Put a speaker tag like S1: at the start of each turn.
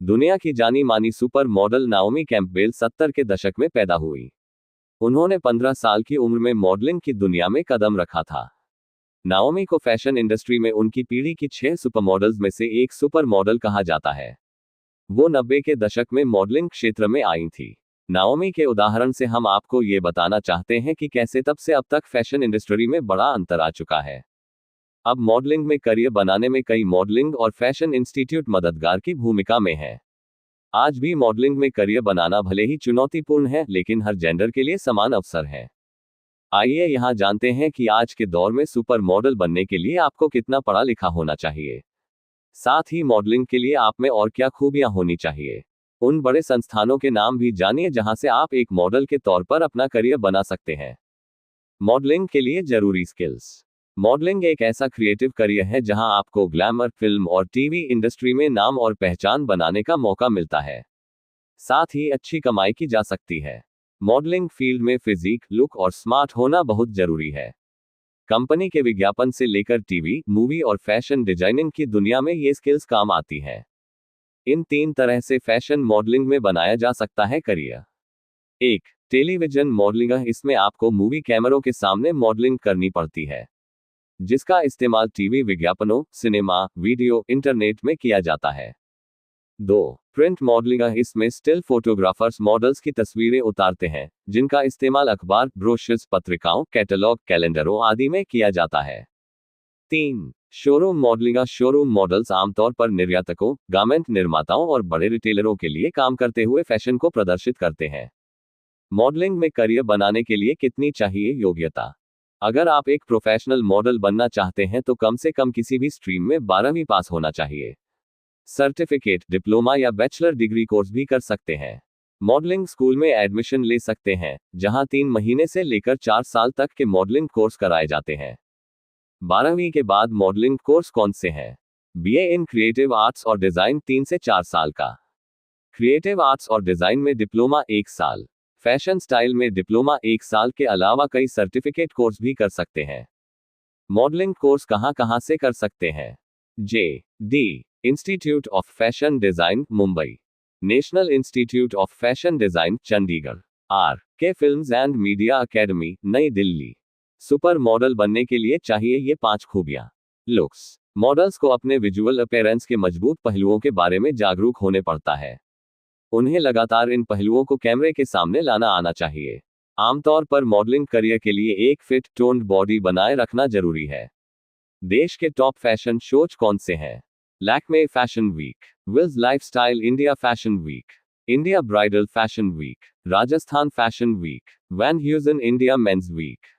S1: दुनिया की जानी मानी सुपर मॉडल नाओमी कैंपबेल 70 के दशक में पैदा हुई। उन्होंने 15 साल की उम्र में मॉडलिंग की दुनिया में कदम रखा था। नाओमी को फैशन इंडस्ट्री में उनकी पीढ़ी की 6 सुपर मॉडल्स में से एक सुपर मॉडल कहा जाता है। वो 90 के दशक में मॉडलिंग क्षेत्र में आई थी। नाओमी के उदाहरण से हम आपको ये बताना चाहते हैं कि कैसे तब से अब तक फैशन इंडस्ट्री में बड़ा अंतर आ चुका है। अब मॉडलिंग में करियर बनाने में कई मॉडलिंग और फैशन इंस्टीट्यूट मददगार की भूमिका में है। आज भी मॉडलिंग में करियर बनाना भले ही चुनौतीपूर्ण है, लेकिन हर जेंडर के लिए समान अवसर है। आइए यहाँ जानते हैं कि आज के दौर में सुपर मॉडल बनने के लिए आपको कितना पढ़ा लिखा होना चाहिए। साथ ही मॉडलिंग के लिए आप में और क्या खूबियां होनी चाहिए। उन बड़े संस्थानों के नाम भी जानिए जहां से आप एक मॉडल के तौर पर अपना करियर बना सकते हैं। मॉडलिंग के लिए जरूरी स्किल्स। मॉडलिंग एक ऐसा क्रिएटिव करियर है जहां आपको ग्लैमर, फिल्म और टीवी इंडस्ट्री में नाम और पहचान बनाने का मौका मिलता है। साथ ही अच्छी कमाई की जा सकती है। मॉडलिंग फील्ड में फिजिक, लुक और स्मार्ट होना बहुत जरूरी है। कंपनी के विज्ञापन से लेकर टीवी, मूवी और फैशन डिजाइनिंग की दुनिया में ये स्किल्स काम आती हैं। इन 3 तरह से फैशन मॉडलिंग में बनाया जा सकता है करियर। 1. Television modelling. इसमें आपको मूवी कैमरों के सामने मॉडलिंग करनी पड़ती है, जिसका इस्तेमाल टीवी विज्ञापनों, सिनेमा, वीडियो, इंटरनेट में किया जाता है। 2. Print modelling. इसमें स्टिल फोटोग्राफर्स मॉडल्स की तस्वीरें उतारते हैं, जिनका इस्तेमाल अखबार, ब्रोशर्स, पत्रिकाओं, कैटलॉग, कैलेंडरों आदि में किया जाता है। 3. Showroom modelling. शोरूम मॉडल्स आमतौर पर निर्यातकों, गारमेंट निर्माताओं और बड़े रिटेलरों के लिए काम करते हुए फैशन को प्रदर्शित करते हैं। मॉडलिंग में करियर बनाने के लिए कितनी चाहिए योग्यता। अगर आप एक प्रोफेशनल मॉडल बनना चाहते हैं तो कम से कम किसी भी स्ट्रीम में 12वीं पास होना चाहिए। सर्टिफिकेट, डिप्लोमा या बैचलर डिग्री कोर्स भी कर सकते हैं। मॉडलिंग स्कूल में एडमिशन ले सकते हैं, जहां 3 महीने से लेकर 4 साल तक के मॉडलिंग कोर्स कराए जाते हैं। 12वीं के बाद मॉडलिंग कोर्स कौन से हैं? बीए इन क्रिएटिव आर्ट्स और डिजाइन 3 से 4 साल का। क्रिएटिव आर्ट्स और डिजाइन में डिप्लोमा 1 साल। फैशन स्टाइल में डिप्लोमा 1 साल के अलावा कई सर्टिफिकेट कोर्स भी कर सकते हैं। मॉडलिंग कोर्स कहां से कर सकते हैं? J D. Institute of fashion design, Mumbai. National institute of fashion design, Chandigarh. R K. Films and media academy, New Delhi. Super model बनने के लिए चाहिए ये 5 खूबियां। लुक्स। मॉडल्स को अपने विजुअल अपीयरेंस के मजबूत पहलुओं के बारे में जागरूक होने पड़ता है। उन्हें लगातार इन पहलुओं को कैमरे के सामने लाना आना चाहिए। आमतौर पर मॉडलिंग करियर के लिए एक फिट, टोन्ड बॉडी बनाए रखना जरूरी है। देश के टॉप फैशन शोज कौन से हैं? Lakme fashion week, Wills lifestyle India fashion week, India bridal fashion week, Rajasthan fashion week, Van Heusen India men's week.